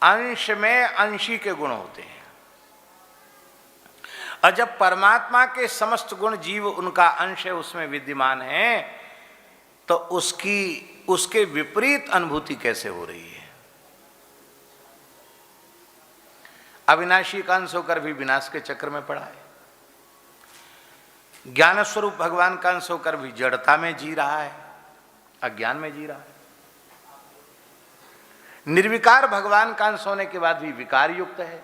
अंश में अंशी के गुण होते हैं, और जब परमात्मा के समस्त गुण जीव उनका अंश है, उसमें विद्यमान है, तो उसके विपरीत अनुभूति कैसे हो रही है। अविनाशी का अंश होकर भी विनाश के चक्र में पड़ा है, ज्ञान स्वरूप भगवान का अंश होकर भी जड़ता में जी रहा है, अज्ञान में जी रहा है। निर्विकार भगवान का अंश होने के बाद भी विकार युक्त है,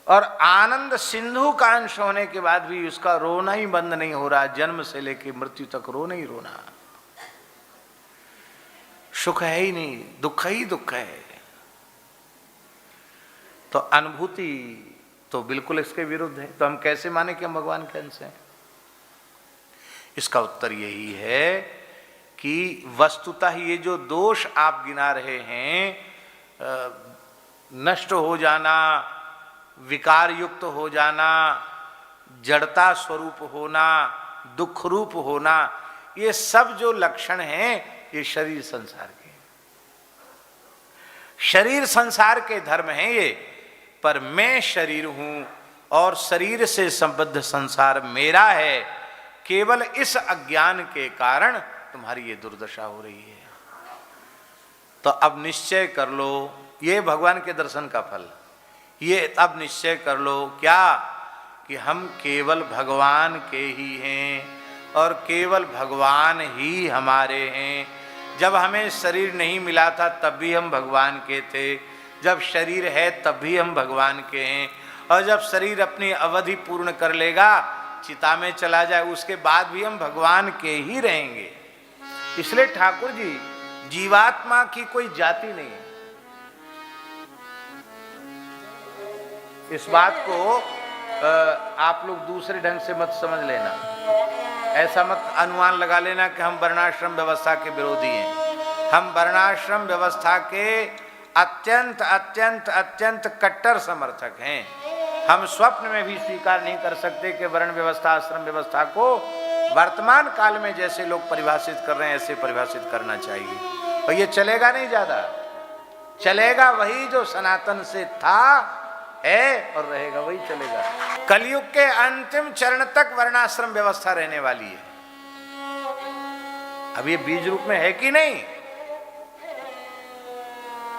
और आनंद सिंधु का अंश होने के बाद भी उसका रोना ही बंद नहीं हो रहा, जन्म से लेकर मृत्यु तक रोना ही रोना, सुख है ही नहीं, दुख ही दुख है। तो अनुभूति तो बिल्कुल इसके विरुद्ध है। तो हम कैसे माने कि हम भगवान के अंश हैं? इसका उत्तर यही है कि वस्तुतः ये जो दोष आप गिना रहे हैं, नष्ट हो जाना, विकार युक्त हो जाना, जड़ता स्वरूप होना, दुख रूप होना, ये सब जो लक्षण हैं, ये शरीर संसार के, शरीर संसार के धर्म हैं ये। पर मैं शरीर हूं और शरीर से संबद्ध संसार मेरा है, केवल इस अज्ञान के कारण तुम्हारी ये दुर्दशा हो रही है। तो अब निश्चय कर लो, ये भगवान के दर्शन का फल, ये अब निश्चय कर लो क्या, कि हम केवल भगवान के ही हैं और केवल भगवान ही हमारे हैं। जब हमें शरीर नहीं मिला था तब भी हम भगवान के थे, जब शरीर है तब भी हम भगवान के हैं, और जब शरीर अपनी अवधि पूर्ण कर लेगा, चिता में चला जाए, उसके बाद भी हम भगवान के ही रहेंगे। इसलिए ठाकुर जी, जीवात्मा की कोई जाति नहीं है। इस बात को आप लोग दूसरे ढंग से मत समझ लेना, ऐसा मत अनुमान लगा लेना कि हम वर्णाश्रम व्यवस्था के विरोधी हैं। हम वर्णाश्रम व्यवस्था के अत्यंत अत्यंत अत्यंत कट्टर समर्थक हैं। हम स्वप्न में भी स्वीकार नहीं कर सकते कि वर्ण व्यवस्था, आश्रम व्यवस्था को वर्तमान काल में जैसे लोग परिभाषित कर रहे हैं ऐसे परिभाषित करना चाहिए। और ये चलेगा नहीं, ज्यादा चलेगा वही जो सनातन से था, है और रहेगा वही चलेगा। कलयुग के अंतिम चरण तक वर्णाश्रम व्यवस्था रहने वाली है। अब ये बीज रूप में है कि नहीं?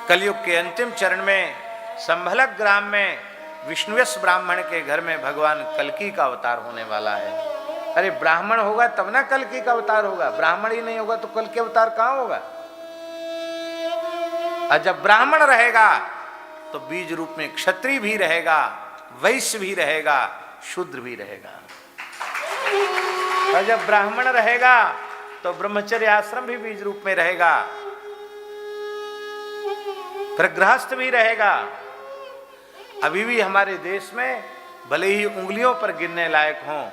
कलयुग के अंतिम चरण में संभलक ग्राम में विष्णुयश ब्राह्मण के घर में भगवान कल्की का अवतार होने वाला है। अरे ब्राह्मण होगा तब ना कल्की का अवतार होगा, ब्राह्मण ही नहीं होगा तो कल्की अवतार कहां होगा? और जब ब्राह्मण रहेगा तो बीज रूप में क्षत्रिय भी रहेगा, वैश्य भी रहेगा, शूद्र भी रहेगा। और जब ब्राह्मण रहेगा तो ब्रह्मचर्य आश्रम भी बीज रूप में रहेगा, फिर गृहस्थ भी रहेगा। अभी भी हमारे देश में भले ही उंगलियों पर गिनने लायक हों,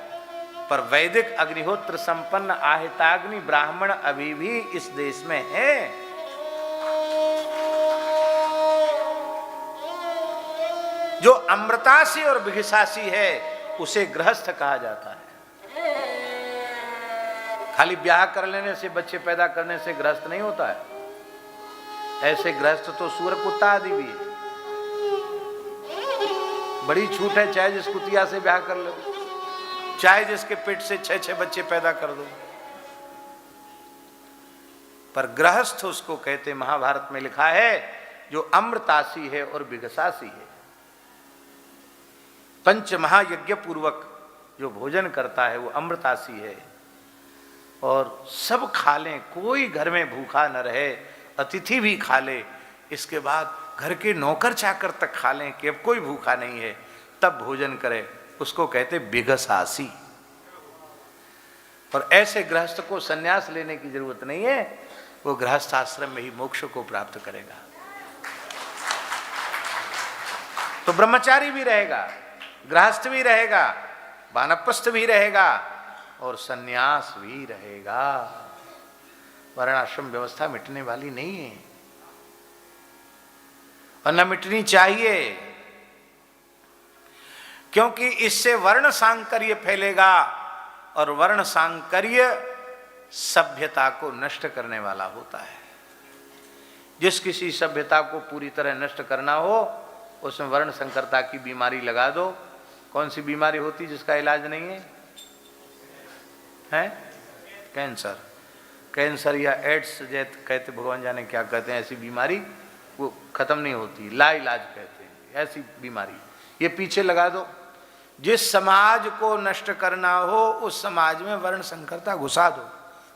पर वैदिक अग्निहोत्र संपन्न आहिताग्नि ब्राह्मण अभी भी इस देश में है। जो अमृतासी और भिक्षासी है उसे गृहस्थ कहा जाता है। खाली ब्याह कर लेने से, बच्चे पैदा करने से गृहस्थ नहीं होता है। ऐसे गृहस्थ तो सूअर, कुत्ता आदि भी है। बड़ी छूट है, चाहे जिस कुतिया से ब्याह कर लो, चाहे जिसके पेट से 6-6 बच्चे पैदा कर दो, पर गृहस्थ उसको कहते, महाभारत में लिखा है, जो अमृतासी है और भिक्षासी है। पंच महायज्ञ पूर्वक जो भोजन करता है वो अमृतासी है। और सब खा लें, कोई घर में भूखा न रहे, अतिथि भी खा ले, इसके बाद घर के नौकर चाकर तक खा लें कि अब कोई भूखा नहीं है, तब भोजन करे, उसको कहते भिक्षासी। और ऐसे गृहस्थ को संन्यास लेने की जरूरत नहीं है, वो गृहस्थ आश्रम में ही मोक्ष को प्राप्त करेगा। तो ब्रह्मचारी भी रहेगा, गृहस्थ भी रहेगा, वानप्रस्थ भी रहेगा और सन्यास भी रहेगा। वर्णाश्रम व्यवस्था मिटने वाली नहीं है और न मिटनी चाहिए, क्योंकि इससे वर्ण सांकर्य फैलेगा और वर्ण सांकर्य सभ्यता को नष्ट करने वाला होता है। जिस किसी सभ्यता को पूरी तरह नष्ट करना हो उसमें वर्ण संकरता की बीमारी लगा दो। कौन सी बीमारी होती जिसका इलाज नहीं है? हैं? कैंसर। कैंसर या एड्स जैसे कहते, भगवान जाने क्या कहते हैं, ऐसी बीमारी वो खत्म नहीं होती, लाइलाज कहते हैं ऐसी बीमारी, ये पीछे लगा दो। जिस समाज को नष्ट करना हो उस समाज में वर्ण संकरता घुसा दो,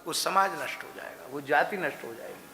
वो समाज नष्ट हो जाएगा, वो जाति नष्ट हो जाएगी।